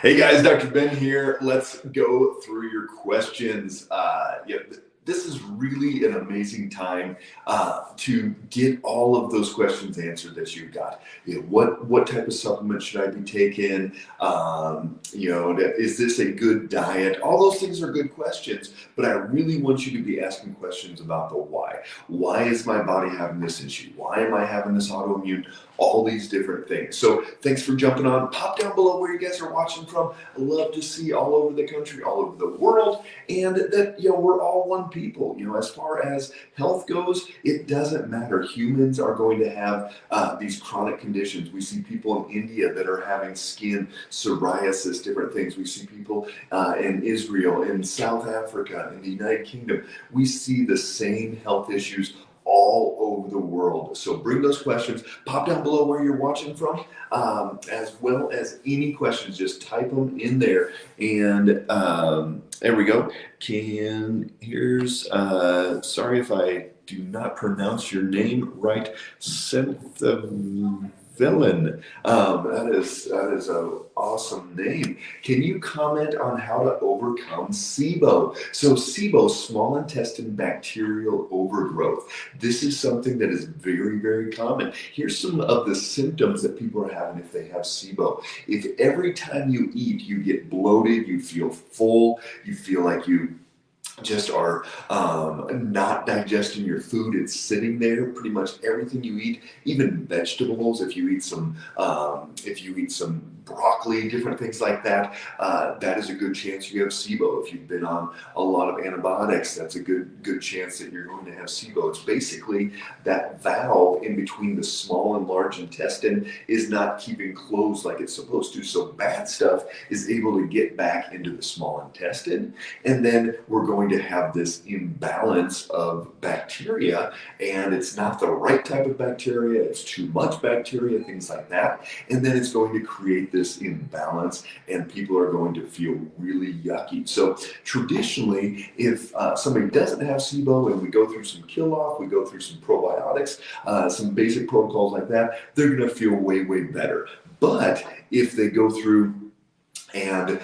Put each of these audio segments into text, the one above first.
Hey guys, Dr. Ben here. Let's go through your questions. This is really an amazing time to get all of those questions answered that you've got. What type of supplement should I be taking? Is this a good diet? All those things are good questions, but I really want you to be asking questions about the why. Why is my body having this issue? Why am I having this autoimmune? All these different things. So thanks for jumping on. Pop down below where you guys are watching from. I love to see all over the country, all over the world, and that we're all one people. As far as health goes, it doesn't matter. Humans are going to have these chronic conditions. We see people in India that are having skin, psoriasis, different things. We see people in Israel, in South Africa, in the United Kingdom. We see the same health issues all over the world. So bring those questions, pop down below where you're watching from, as well as any questions, just type them in there. And there we go. Sorry if I do not pronounce your name right, Villain. That is an awesome name. Can you comment on how to overcome SIBO? So SIBO, small intestine bacterial overgrowth. This is something that is very, very common. Here's some of the symptoms that people are having if they have SIBO. If every time you eat, you get bloated, you feel full, you feel like you just are not digesting your food. It's sitting there. Pretty much everything you eat, even vegetables. If you eat some broccoli, different things like that, that is a good chance you have SIBO. If you've been on a lot of antibiotics, that's a good chance that you're going to have SIBO. It's basically that valve in between the small and large intestine is not keeping closed like it's supposed to. So bad stuff is able to get back into the small intestine, and then we're going to have this imbalance of bacteria, and it's not the right type of bacteria, it's too much bacteria, things like that, and then it's going to create this imbalance, and people are going to feel really yucky. So traditionally, if somebody doesn't have SIBO and we go through some kill off, we go through some probiotics, some basic protocols like that, they're going to feel way, way better. But if they go through and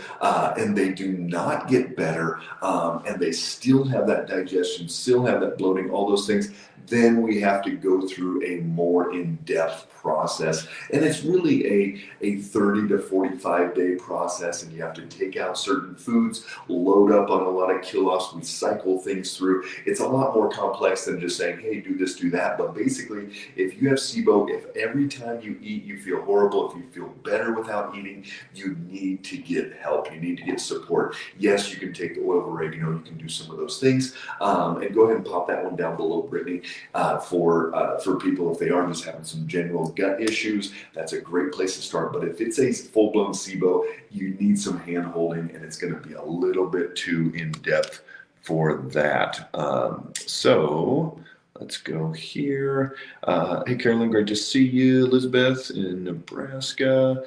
they do not get better, and they still have that digestion, still have that bloating, all those things, then we have to go through a more in-depth process. And it's really a 30 to 45 day process, and you have to take out certain foods, load up on a lot of kill-offs, we cycle things through. It's a lot more complex than just saying, hey, do this, do that. But basically, if you have SIBO, if every time you eat you feel horrible, if you feel better without eating, you need to get help. You need to get support. Yes, you can take the oil of oregano, you can do some of those things. And go ahead and pop that one down below, Brittany, for people if they are just having some general gut issues. That's a great place to start. But if it's a full-blown SIBO, you need some hand holding, and it's going to be a little bit too in-depth for that. So let's go here. Hey, Carolyn, great to see you. Elizabeth in Nebraska.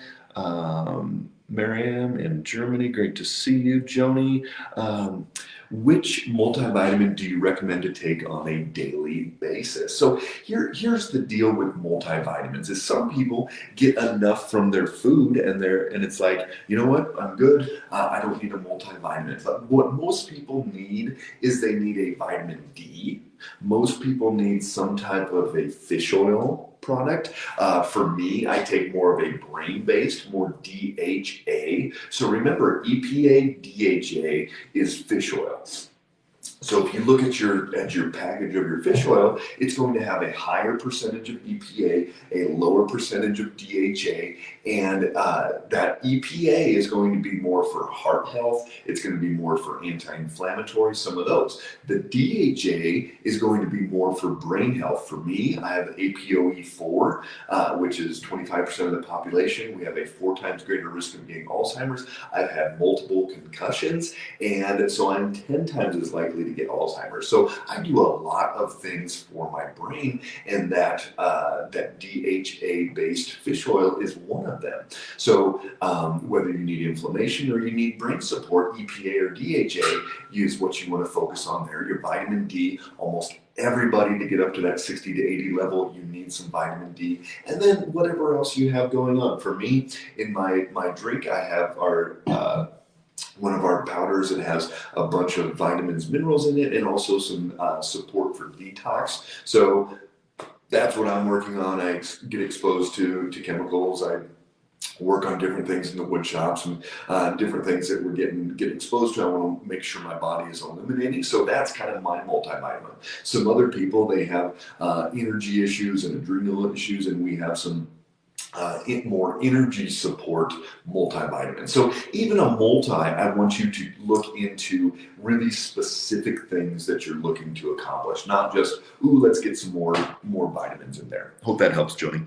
Mariam in Germany, great to see you. Joni, which multivitamin do you recommend to take on a daily basis? So here's the deal with multivitamins is some people get enough from their food and it's like, you know what, I'm good. I don't need a multivitamin. But what most people need is they need a vitamin D. Most people need some type of a fish oil product. For me, I take more of a brain-based, more DHA. So remember, EPA, DHA is fish oil. So if you look at your package of your fish oil, it's going to have a higher percentage of EPA, a lower percentage of DHA, and that EPA is going to be more for heart health. It's going to be more for anti-inflammatory, some of those. The DHA is going to be more for brain health. For me, I have APOE4, which is 25% of the population. We have a 4 times greater risk of getting Alzheimer's. I've had multiple concussions, and so I'm 10 times as likely to to get Alzheimer's. So I do a lot of things for my brain, and that DHA-based fish oil is one of them. So whether you need inflammation or you need brain support, EPA or DHA is what you want to focus on there. Your vitamin D, almost everybody to get up to that 60 to 80 level, you need some vitamin D. And then whatever else you have going on. For me, in my drink, I have our one of our powders that has a bunch of vitamins, minerals in it, and also some support for detox. So that's what I'm working on. I get exposed to chemicals. I work on different things in the wood shops and different things that we're getting exposed to. I want to make sure my body is eliminating. So that's kind of my multivitamin. Some other people, they have energy issues and adrenal issues, and we have some more energy support multivitamin. So even a multi, I want you to look into really specific things that you're looking to accomplish, not just, ooh, let's get some more vitamins in there. Hope that helps, Joni.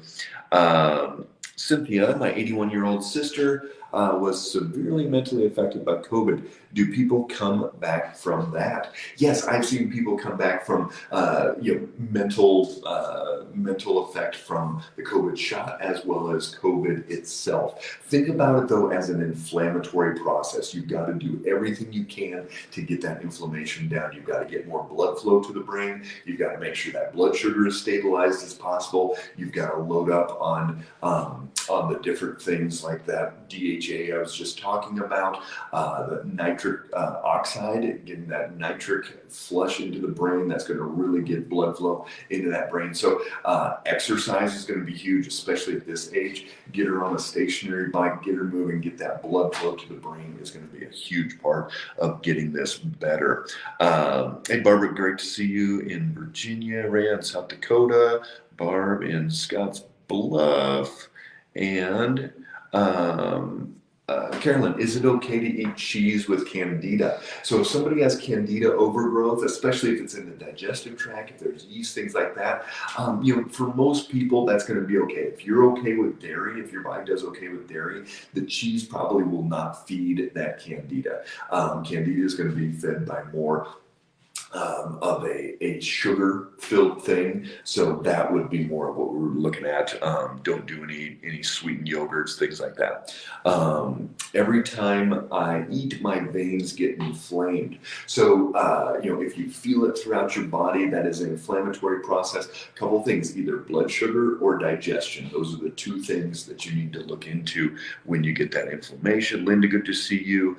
Cynthia, my 81-year-old sister, was severely mentally affected by COVID. Do people come back from that? Yes, I've seen people come back from mental effect from the COVID shot as well as COVID itself. Think about it though as an inflammatory process. You've got to do everything you can to get that inflammation down. You've got to get more blood flow to the brain. You've got to make sure that blood sugar is stabilized as possible. You've got to load up on the different things like that DHA I was just talking about, the nitric oxide, getting that nitric flush into the brain. That's going to really get blood flow into that brain. So exercise is going to be huge, especially at this age. Get her on a stationary bike, get her moving, get that blood flow to the brain is going to be a huge part of getting this better. Hey, Barbara, great to see you in Virginia, Ray in South Dakota, Barb in Scotts Bluff, and Carolyn, is it okay to eat cheese with candida? So if somebody has candida overgrowth, especially if it's in the digestive tract, if there's yeast, things like that, for most people, that's going to be okay. If you're okay with dairy, if your body does okay with dairy, the cheese probably will not feed that candida. Candida is going to be fed by more of a sugar-filled thing, so that would be more of what we're looking at. Don't do any sweetened yogurts, things like that. Every time I eat, my veins get inflamed. So if you feel it throughout your body, that is an inflammatory process. A couple things, either blood sugar or digestion. Those are the two things that you need to look into when you get that inflammation. Linda, good to see you.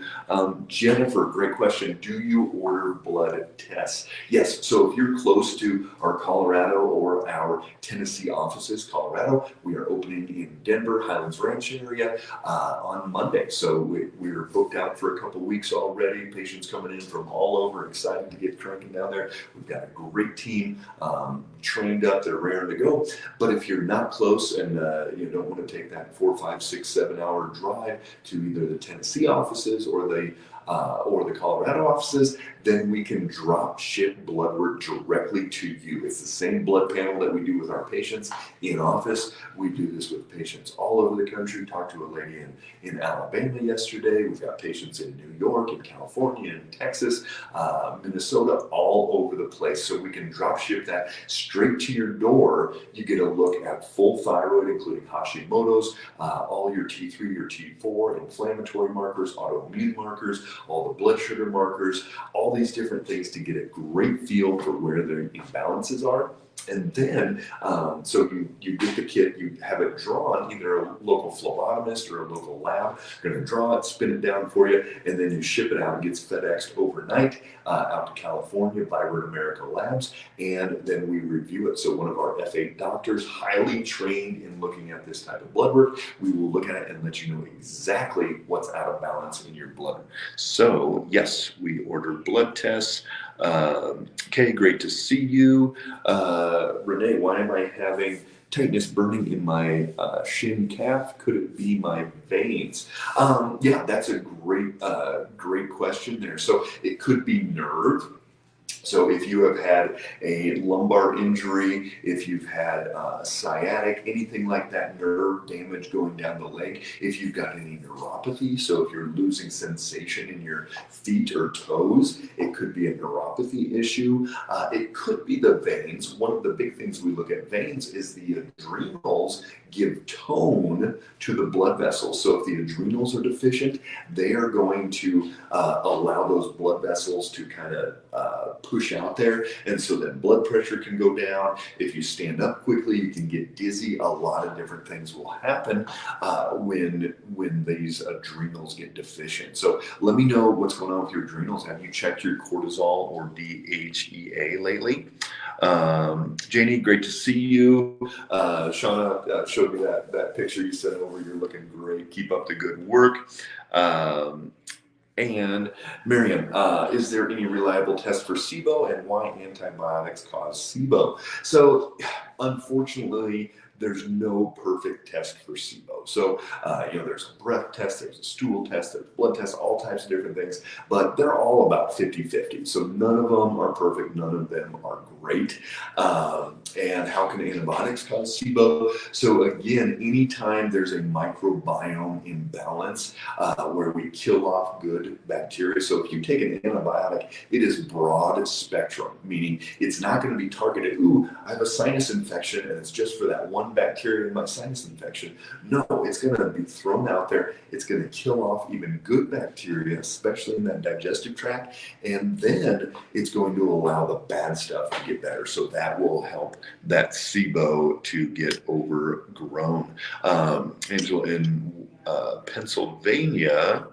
Jennifer, great question. Do you order blood tests? Yes, so if you're close to our Colorado or our Tennessee offices, Colorado, we are opening in Denver, Highlands Ranch area on Monday. So we're booked out for a couple weeks already. Patients coming in from all over, excited to get cranking down there. We've got a great team trained up, they're raring to go. But if you're not close and you don't want to take that 4, 5, 6, 7 hour drive to either the Tennessee offices or the Colorado offices, then we can drop ship blood work directly to you. It's the same blood panel that we do with our patients in office. We do this with patients all over the country. Talked to a lady in Alabama yesterday. We've got patients in New York, in California, in Texas, Minnesota, all over the place. So we can drop ship that straight to your door. You get a look at full thyroid, including Hashimotos, all your T3, your T4, inflammatory markers, autoimmune markers, all the blood sugar markers, all these different things to get a great feel for where the imbalances are. And then, so you get the kit, you have it drawn, either a local phlebotomist or a local lab, going to draw it, spin it down for you, and then you ship it out. It gets FedExed overnight out to California by Word America Labs, and then we review it. So one of our F8 doctors, highly trained in looking at this type of blood work, we will look at it and let you know exactly what's out of balance in your blood. So yes, we order blood tests. Okay, great to see you. Renee, why am I having tightness burning in my shin calf? Could it be my veins? Yeah, that's a great question there. So it could be nerve. So if you have had a lumbar injury, if you've had sciatic, anything like that, nerve damage going down the leg, if you've got any neuropathy, so if you're losing sensation in your feet or toes, it could be a neuropathy issue. It could be the veins. One of the big things we look at veins is the adrenals give tone to the blood vessels. So if the adrenals are deficient, they are going to allow those blood vessels to kind of push out there, and so that blood pressure can go down. If you stand up quickly, you can get dizzy. A lot of different things will happen when these adrenals get deficient. So let me know what's going on with your adrenals. Have you checked your cortisol or DHEA lately? Janie, great to see you. Shauna showed me that picture you sent over. You're looking great. Keep up the good work. And Miriam, is there any reliable test for SIBO, and why antibiotics cause SIBO? So unfortunately, there's no perfect test for SIBO. So, there's a breath test, there's a stool test, there's blood tests, all types of different things, but they're all about 50-50. So none of them are perfect, none of them are great. And how can antibiotics cause SIBO? So again, anytime there's a microbiome imbalance where we kill off good bacteria. So if you take an antibiotic, it is broad spectrum, meaning it's not going to be targeted. Ooh, I have a sinus infection and it's just for that one bacteria in my sinus infection. No, it's going to be thrown out there. It's going to kill off even good bacteria, especially in that digestive tract. And then it's going to allow the bad stuff to get better. So that will help that SIBO to get overgrown. Angela in Pennsylvania,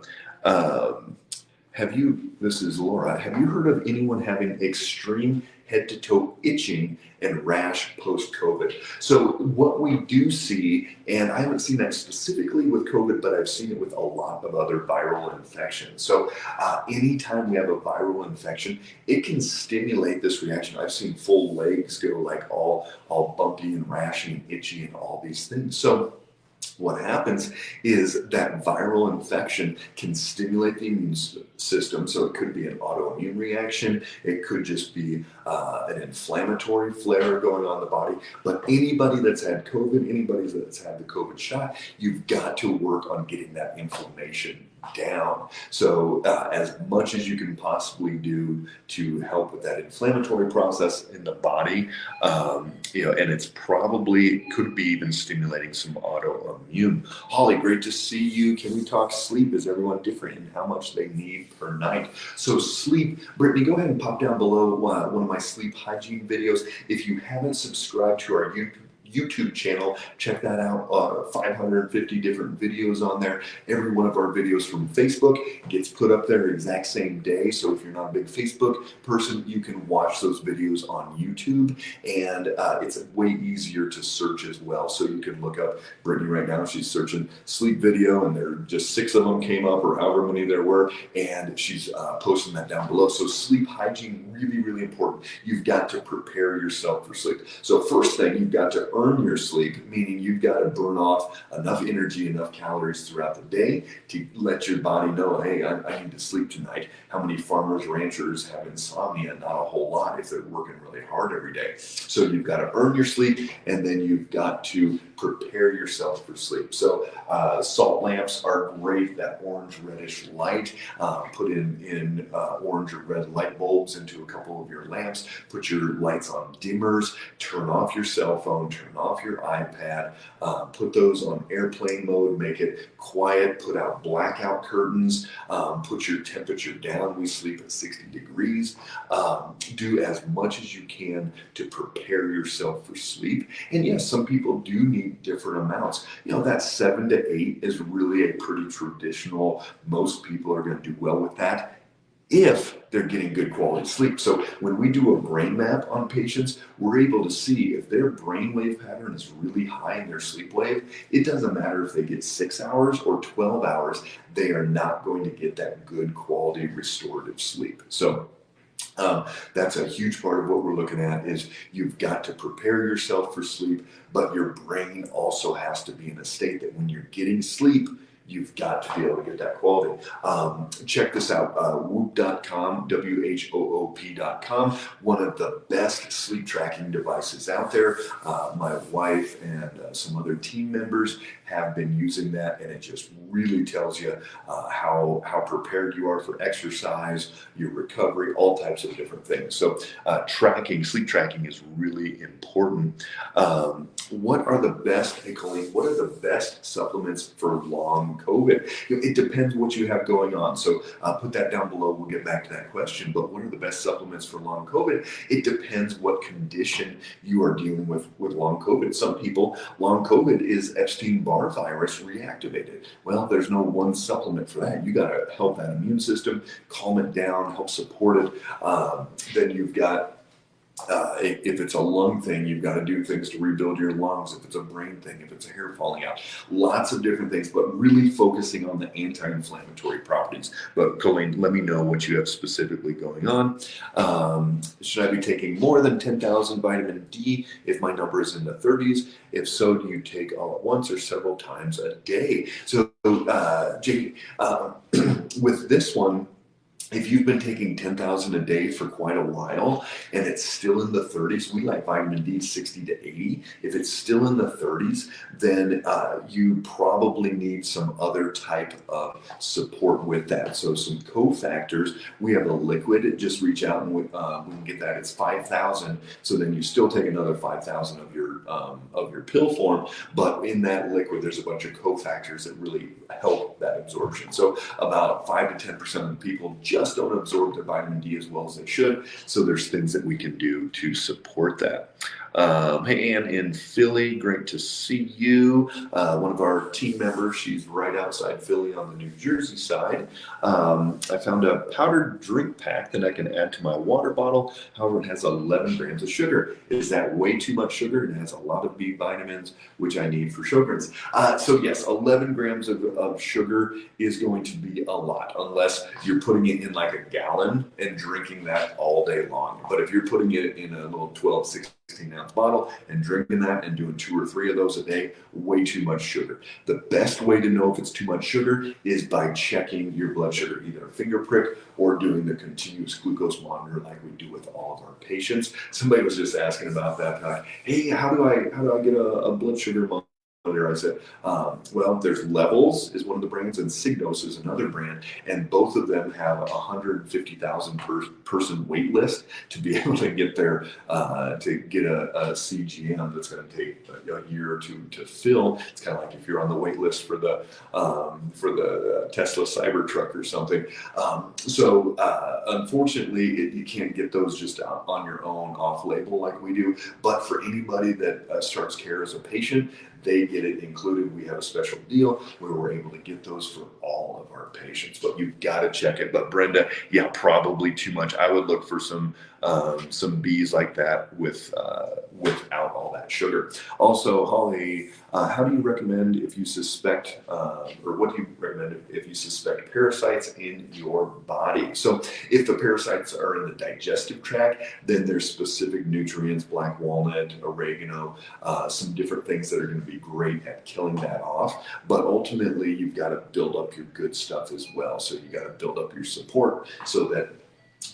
this is Laura, have you heard of anyone having extreme head to toe itching and rash post-COVID? So what we do see, and I haven't seen that specifically with COVID, but I've seen it with a lot of other viral infections. So anytime we have a viral infection, it can stimulate this reaction. I've seen full legs go like all bumpy and rashy and itchy and all these things. So what happens is that viral infection can stimulate the immune system. So it could be an autoimmune reaction. It could just be an inflammatory flare going on in the body. But anybody that's had COVID, anybody that's had the COVID shot, you've got to work on getting that inflammation down. So as much as you can possibly do to help with that inflammatory process in the body, and it's probably could be even stimulating some autoimmune. Holly, great to see you. Can we talk sleep? Is everyone different in how much they need per night? So sleep, Brittany, go ahead and pop down below one of my sleep hygiene videos. If you haven't subscribed to our YouTube channel, check that out. 550 different videos on there. Every one of our videos from Facebook gets put up there exact same day. So if you're not a big Facebook person, you can watch those videos on YouTube, and it's way easier to search as well. So you can look up Brittany right now. She's searching sleep video, and there are just 6 of them came up, or however many there were, and she's posting that down below. So sleep hygiene, really, really important. You've got to prepare yourself for sleep. So first thing, you've got to earn your sleep, meaning you've got to burn off enough energy, enough calories throughout the day to let your body know, hey, I need to sleep tonight. How many farmers, ranchers have insomnia? Not a whole lot if they're working really hard every day. So you've got to earn your sleep, and then you've got to prepare yourself for sleep. So salt lamps are great, that orange reddish light. Put in orange or red light bulbs into a couple of your lamps. Put your lights on dimmers. Turn off your cell phone. Turn off your iPad. Put those on airplane mode. Make it quiet. Put out blackout curtains. Put your temperature down. We sleep at 60 degrees. Do as much as you can to prepare yourself for sleep. And yes, some people do need different amounts. That 7 to 8 is really a pretty traditional. Most people are going to do well with that if they're getting good quality sleep. So when we do a brain map on patients, we're able to see if their brainwave pattern is really high in their sleep wave. It doesn't matter if they get 6 hours or 12 hours, they are not going to get that good quality restorative sleep. So that's a huge part of what we're looking at, is you've got to prepare yourself for sleep, but your brain also has to be in a state that when you're getting sleep, you've got to be able to get that quality. Check this out, whoop.com, WHOOP.com, one of the best sleep tracking devices out there. My wife and some other team members have been using that, and it just really tells you how prepared you are for exercise, your recovery, all types of different things. So sleep tracking is really important. What are the best, hey Colleen, what are the best supplements for long COVID? It depends what you have going on. So put that down below. We'll get back to that question. But what are the best supplements for long COVID? It depends what condition you are dealing with long COVID. Some people, long COVID is Epstein-Barr virus reactivated. Well, there's no one supplement for that. You got to help that immune system, calm it down, help support it. Then you've got if it's a lung thing, you've got to do things to rebuild your lungs. If it's a brain thing, if it's a hair falling out, lots of different things, but really focusing on the anti-inflammatory properties. But Colleen, let me know what you have specifically going on. Should I be taking more than 10,000 vitamin D if my number is in the 30s? If so, do you take all at once or several times a day? So, Jake, with this one, if you've been taking 10,000 a day for quite a while and it's still in the 30s, we like vitamin D 60 to 80. If it's still in the 30s, then you probably need some other type of support with that. So some cofactors, we have a liquid, just reach out and we can get that. It's 5,000. So then you still take another 5,000 of your pill form, but in that liquid, there's a bunch of cofactors that really help that absorption. So about 5 to 10% of the people just don't absorb their vitamin D as well as they should. So there's things that we can do to support that. Hey, Ann in Philly, great to see you. One of our team members, she's right outside Philly on the New Jersey side. I found a powdered drink pack that I can add to my water bottle. However, it has 11 grams of sugar. Is that way too much sugar? It has a lot of B vitamins, which I need for Sjogren's. So yes, 11 grams of sugar is going to be a lot, unless you're putting it in like a gallon and drinking that all day long. But if you're putting it in a little 12, 16-ounce bottle and drinking that and doing 2 or 3 of those a day, way too much sugar. The best way to know if it's too much sugar is by checking your blood sugar, either a finger prick or doing the continuous glucose monitor like we do with all of our patients. Somebody was just asking about that. Hey, how do I get a blood sugar monitor? I said, well, there's Levels is one of the brands and Signos is another brand, and both of them have a 150,000 person wait list to be able to get their to get a CGM that's going to take a year or 2 to fill. It's kind of like if you're on the wait list for the Tesla Cybertruck or something. So unfortunately, you can't get those just on your own off label like we do. But for anybody that starts care as a patient, they get it included. We have a special deal where we're able to get those for all of our patients, but you've got to check it. But Brenda, yeah, probably too much. I would look for some Bs like that without all that sugar. Also, Holly, how do you recommend if you suspect, or what do you recommend if you suspect parasites in your body? So if the parasites are in the digestive tract, then there's specific nutrients, black walnut, oregano, some different things that are going to be great at killing that off. But ultimately, you've got to build up your good stuff as well. So you got to build up your support so that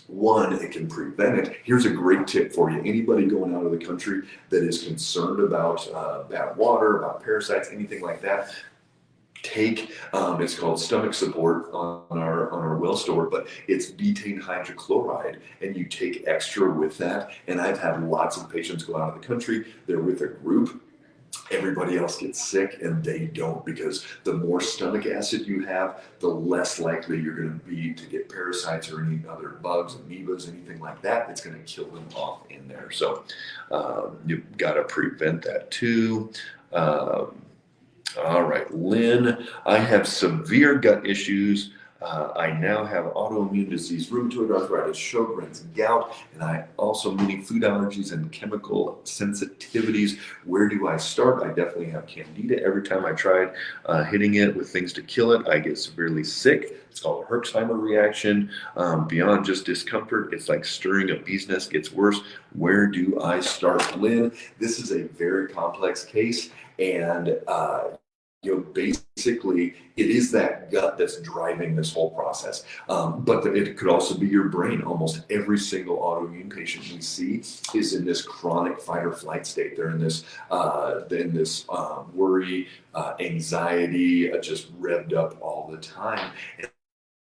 one, it can prevent it. Here's a great tip for you. Anybody going out of the country that is concerned about bad water, about parasites, anything like that, take it's called stomach support on our well store, but it's betaine hydrochloride, and you take extra with that. And I've had lots of patients go out of the country, they're with a group, everybody else gets sick and they don't, because the more stomach acid you have, the less likely you're going to be to get parasites or any other bugs, amoebas, anything like that. It's going to kill them off in there. So you've got to prevent that too. All right, Lynn, I have severe gut issues. I now have autoimmune disease, rheumatoid arthritis, Sjogren's, gout, and I also many food allergies and chemical sensitivities. Where do I start? I definitely have candida. Every time I tried hitting it with things to kill it, I get severely sick. It's called a Herxheimer reaction. Beyond just discomfort, it's like stirring a bee's nest, gets worse. Where do I start? Lynn, this is a very complex case, and basically, it is that gut that's driving this whole process. But it could also be your brain. Almost every single autoimmune patient we see is in this chronic fight or flight state. They're in this worry, anxiety, just revved up all the time.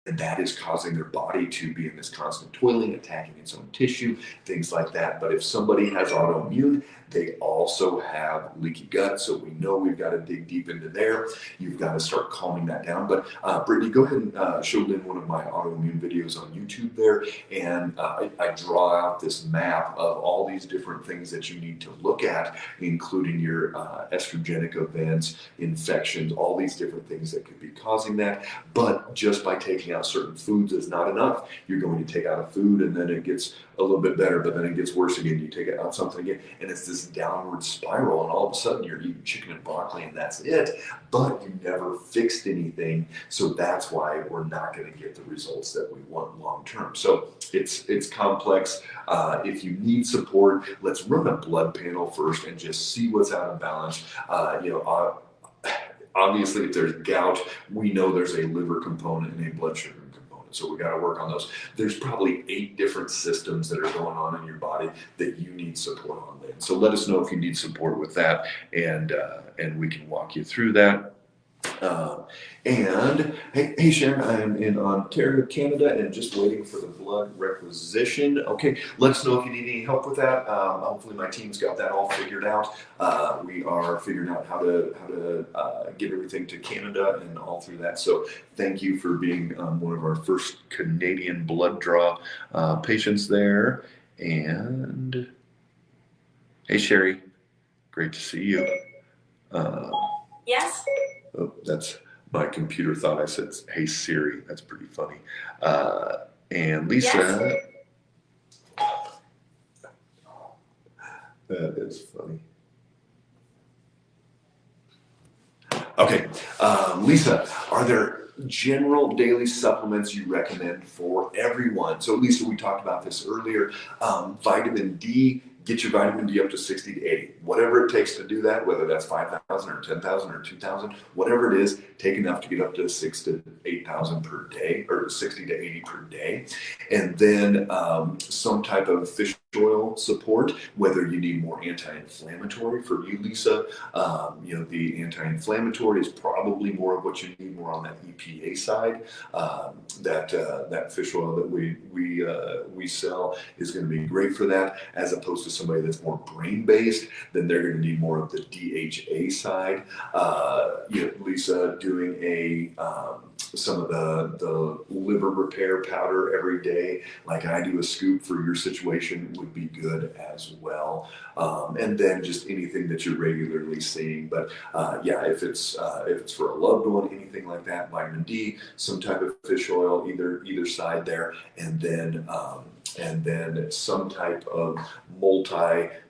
And that is causing their body to be in this constant toiling, attacking its own tissue, things like that. But if somebody has autoimmune, they also have leaky gut. So we know we've got to dig deep into there. You've got to start calming that down. But Brittany, go ahead and show Lynn one of my autoimmune videos on YouTube there. And I draw out this map of all these different things that you need to look at, including your estrogenic events, infections, all these different things that could be causing that. But just by taking out certain foods is not enough. You're going to take out a food and then it gets a little bit better, but then it gets worse again. You take out something again, and it's this downward spiral, and all of a sudden you're eating chicken and broccoli and that's it, but you never fixed anything. So that's why we're not going to get the results that we want long term. So it's complex. If you need support, let's run a blood panel first and just see what's out of balance. Obviously, if there's gout, we know there's a liver component and a blood sugar component. So we got to work on those. There's probably 8 different systems that are going on in your body that you need support on. Then. So let us know if you need support with that, and we can walk you through that. And hey Sharon, I'm in Ontario, Canada, and just waiting for the blood requisition. Okay, let us know if you need any help with that. Hopefully my team's got that all figured out. We are figuring out how to get everything to Canada and all through that. So thank you for being one of our first Canadian blood draw patients there. And hey Sherry, great to see you. Yes. Oh, that's my computer thought I said, hey Siri. That's pretty funny. And Lisa. Yes. That is funny. Okay, Lisa, are there general daily supplements you recommend for everyone? So Lisa, we talked about this earlier. Vitamin D. Get your vitamin D up to 60 to 80. Whatever it takes to do that, whether that's 5,000 or 10,000 or 2,000, whatever it is, take enough to get up to 6,000 to 8,000 per day, or 60 to 80 per day. And then some type of fish oil support, whether you need more anti-inflammatory. For you, Lisa, the anti-inflammatory is probably more of what you need, more on that EPA side. That fish oil that we sell is going to be great for that, as opposed to somebody that's more brain-based, then they're going to need more of the DHA side. Lisa doing some of the liver repair powder every day, like I do, a scoop for your situation would be good as well. And then just anything that you're regularly seeing. But if it's for a loved one, anything like that, vitamin D, some type of fish oil, either side there, and then some type of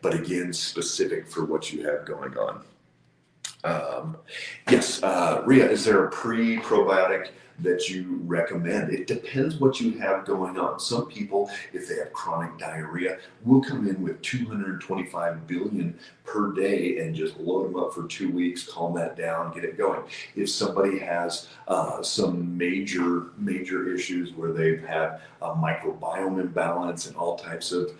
but again, specific for what you have going on. Yes, Rhea, is there a pre-probiotic that you recommend? It depends what you have going on. Some people, if they have chronic diarrhea, will come in with 225 billion per day and just load them up for 2 weeks, calm that down, get it going. If somebody has some major issues where they've had a microbiome imbalance and all types of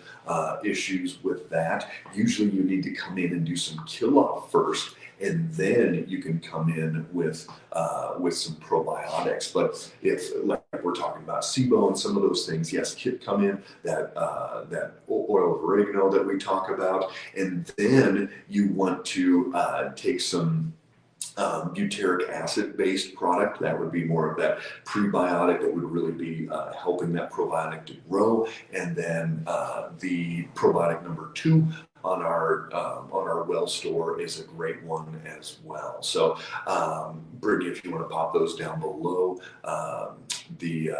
issues with that, usually you need to come in and do some kill off first, and then you can come in with some probiotics. But if, like we're talking about SIBO and some of those things, yes, come in that oil of oregano that we talk about, and then you want to take some butyric acid based product. That would be more of that prebiotic that would really be helping that probiotic to grow. And then the probiotic number 2 on our well store is a great one as well. So Brittany, if you want to pop those down below, the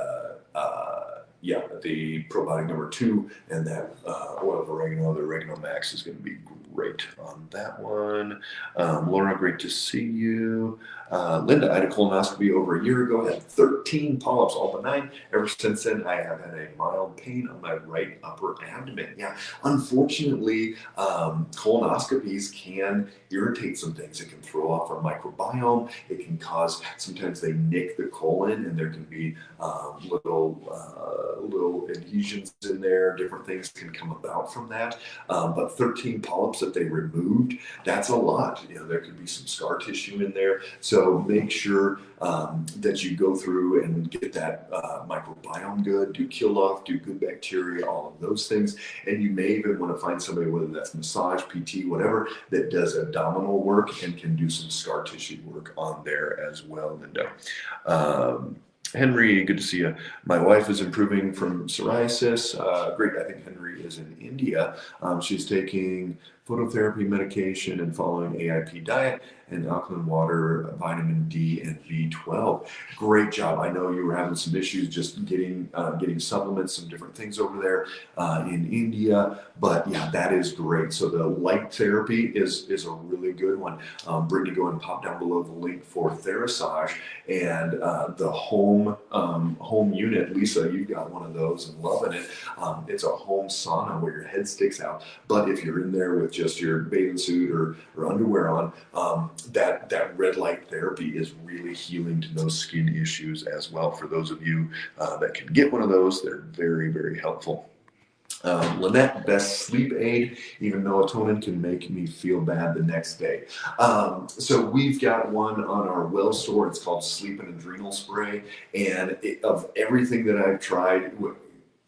probiotic number 2 and that oil of oregano, the Oregano Max, is going to be great on that one. Laura, great to see you. Linda, I had a colonoscopy over a year ago, had 13 polyps, all benign. Ever since then, I have had a mild pain on my right upper abdomen. Yeah, unfortunately, colonoscopies can irritate some things. It can throw off our microbiome. It can cause, sometimes they nick the colon and there can be little adhesions in there. Different things can come about from that. But 13 polyps that they removed, that's a lot. There could be some scar tissue in there. So make sure that you go through and get that microbiome good, do kill off, do good bacteria, all of those things. And you may even want to find somebody, whether that's massage, PT, whatever, that does abdominal work and can do some scar tissue work on there as well, Linda. Henry, good to see you. My wife is improving from psoriasis. Great. I think Henry is in India. She's taking phototherapy medication and following AIP diet and alkaline water, vitamin D and B12. Great job. I know you were having some issues just getting supplements, some different things over there in India, but yeah, that is great. So the light therapy is a really good one. Brittany, go and pop down below the link for Therasage and the home unit. Lisa, you've got one of those and loving it. It's a home sauna where your head sticks out, but if you're in there with just your bathing suit or underwear on, that red light therapy is really healing to those skin issues as well. For those of you that can get one of those, they're very, very helpful. Lynette, best sleep aid, even melatonin can make me feel bad the next day. So we've got one on our well store. It's called Sleep and Adrenal Spray. And of everything that I've tried,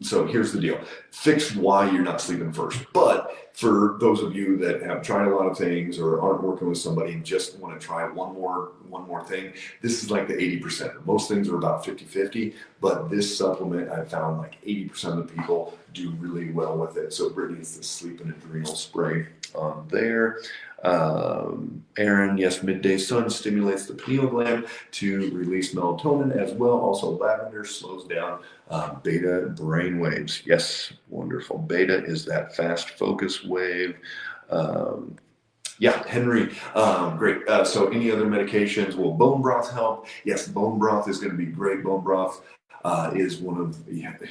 so here's the deal. Fix why you're not sleeping first. But for those of you that have tried a lot of things or aren't working with somebody and just want to try one more thing, this is like the 80%. Most things are about 50-50, but this supplement, I found like 80% of the people do really well with it. So Brittany, it's the Sleep and Adrenal Spray on there. Aaron, yes, midday sun stimulates the pineal gland to release melatonin as well. Also, lavender slows down beta brain waves. Yes, wonderful. Beta is that fast focus wave. Yeah, Henry, great. So any other medications? Will bone broth help? Yes, bone broth is going to be great. Bone broth is one of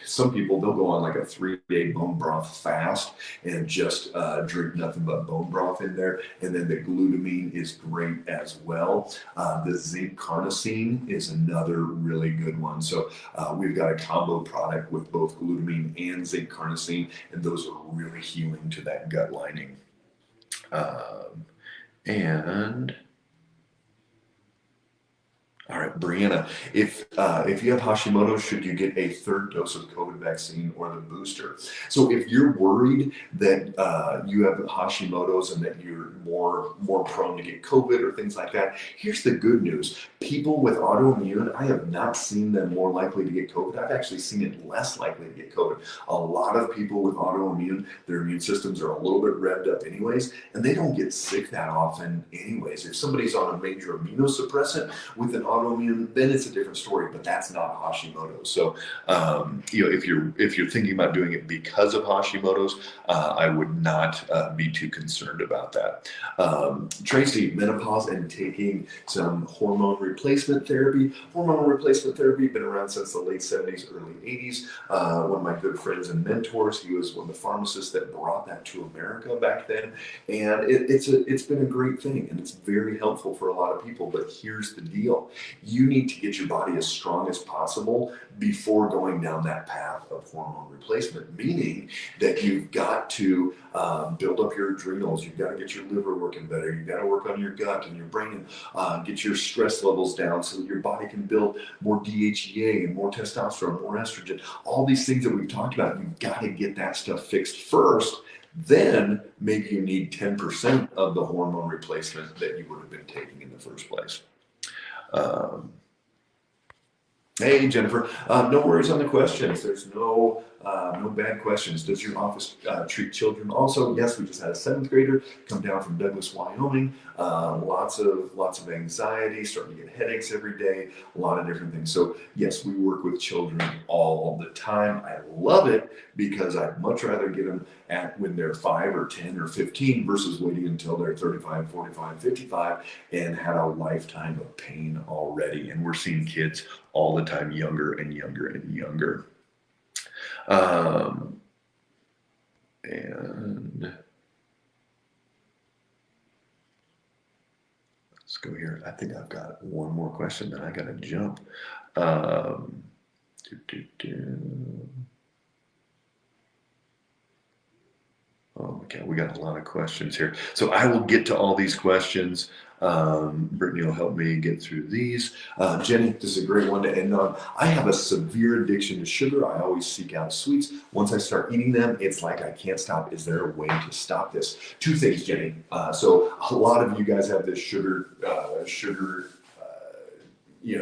some people, they'll go on like a 3-day bone broth fast and just drink nothing but bone broth in there. And then the glutamine is great as well. The zinc carnosine is another really good one. So we've got a combo product with both glutamine and zinc carnosine, and those are really healing to that gut lining. And all right, Brianna, if you have Hashimoto's, should you get a third dose of COVID vaccine or the booster? So if you're worried that you have Hashimoto's and that you're more prone to get COVID or things like that, here's the good news. People with autoimmune, I have not seen them more likely to get COVID. I've actually seen it less likely to get COVID. A lot of people with autoimmune, their immune systems are a little bit revved up anyways, and they don't get sick that often anyways. If somebody's on a major immunosuppressant with an autoimmune, then it's a different story, but that's not Hashimoto's. So, if you're thinking about doing it because of Hashimoto's, I would not be too concerned about that. Tracy, menopause and taking some hormone replacement therapy. Hormone replacement therapy been around since the late 70s, early 80s. One of my good friends and mentors, he was one of the pharmacists that brought that to America back then, and it's been a great thing, and it's very helpful for a lot of people. But here's the deal. You need to get your body as strong as possible before going down that path of hormone replacement, meaning that you've got to build up your adrenals, you've got to get your liver working better, you've got to work on your gut and your brain and get your stress levels down so that your body can build more DHEA and more testosterone, more estrogen, all these things that we've talked about. You've got to get that stuff fixed first. Then maybe you need 10% of the hormone replacement that you would have been taking in the first place. Hey, Jennifer. No worries on the questions. There's no bad questions. Does your office treat children? Also, yes, we just had a seventh grader come down from Douglas, Wyoming. Lots of anxiety, starting to get headaches every day, a lot of different things. So yes, we work with children all the time. I love it because I'd much rather get them at when they're 5 or 10 or 15 versus waiting until they're 35, 45, 55 and had a lifetime of pain already. And we're seeing kids all the time younger and younger and younger. Um, and let's go here. I think I've got one more question, then I got to jump. Um, do, do, do. Oh my God, we got a lot of questions here. So I will get to all these questions. Brittany will help me get through these. Jenny, this is a great one to end on. I have a severe addiction to sugar. I always seek out sweets. Once I start eating them, it's like I can't stop. Is there a way to stop this? Two things, Jenny. So a lot of you guys have this sugar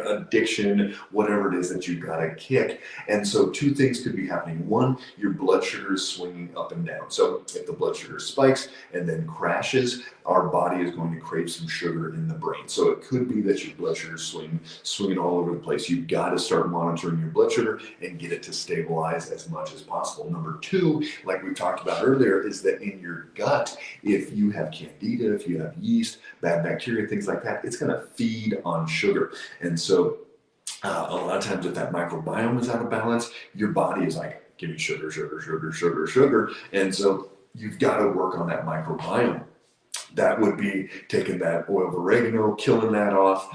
addiction, whatever it is that you've got to kick. And so two things could be happening. One, your blood sugar is swinging up and down. So if the blood sugar spikes and then crashes, our body is going to crave some sugar in the brain. So it could be that your blood sugar is swinging all over the place. You've got to start monitoring your blood sugar and get it to stabilize as much as possible. Number two, like we talked about earlier, is that in your gut, if you have candida, if you have yeast, bad bacteria, things like that, it's going to feed on sugar. And so a lot of times if that microbiome is out of balance, your body is like, give me sugar, sugar, sugar, sugar, sugar. And so you've got to work on that microbiome. That would be taking that oil of oregano, killing that off.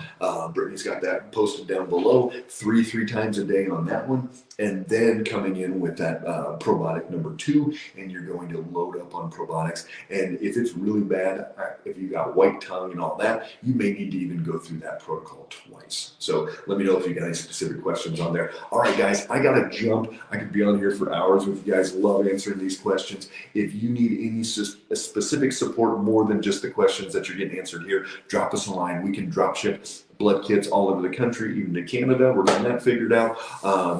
Brittany's got that posted down below, three times a day on that one. And then coming in with that probiotic number 2, and you're going to load up on probiotics. And if it's really bad, if you got white tongue and all that, you may need to even go through that protocol twice. So let me know if you got any specific questions on there. All right, guys, I got to jump. I could be on here for hours with you guys. Love answering these questions. If you need any specific support more than just the questions that you're getting answered here, drop us a line. We can drop ship blood kits all over the country, even to Canada. We're getting that figured out.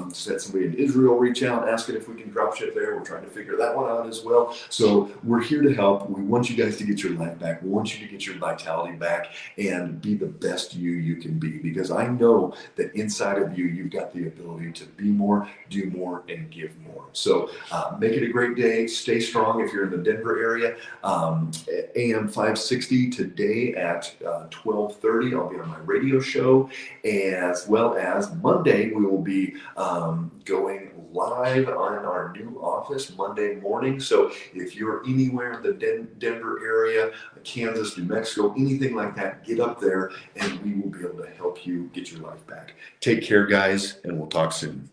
Just had somebody in Israel reach out asking if we can drop ship there. We're trying to figure that one out as well. So we're here to help. We want you guys to get your life back. We want you to get your vitality back and be the best you can be, because I know that inside of you, you've got the ability to be more, do more, and give more. So make it a great day. Stay strong if you're in the Denver area. AM 560 today at 12:30. I'll be on my radio show, as well as Monday we will be going live on our new office Monday morning. So if you're anywhere in the Denver area, Kansas, New Mexico, anything like that, get up there and we will be able to help you get your life back. Take care, guys, and we'll talk soon.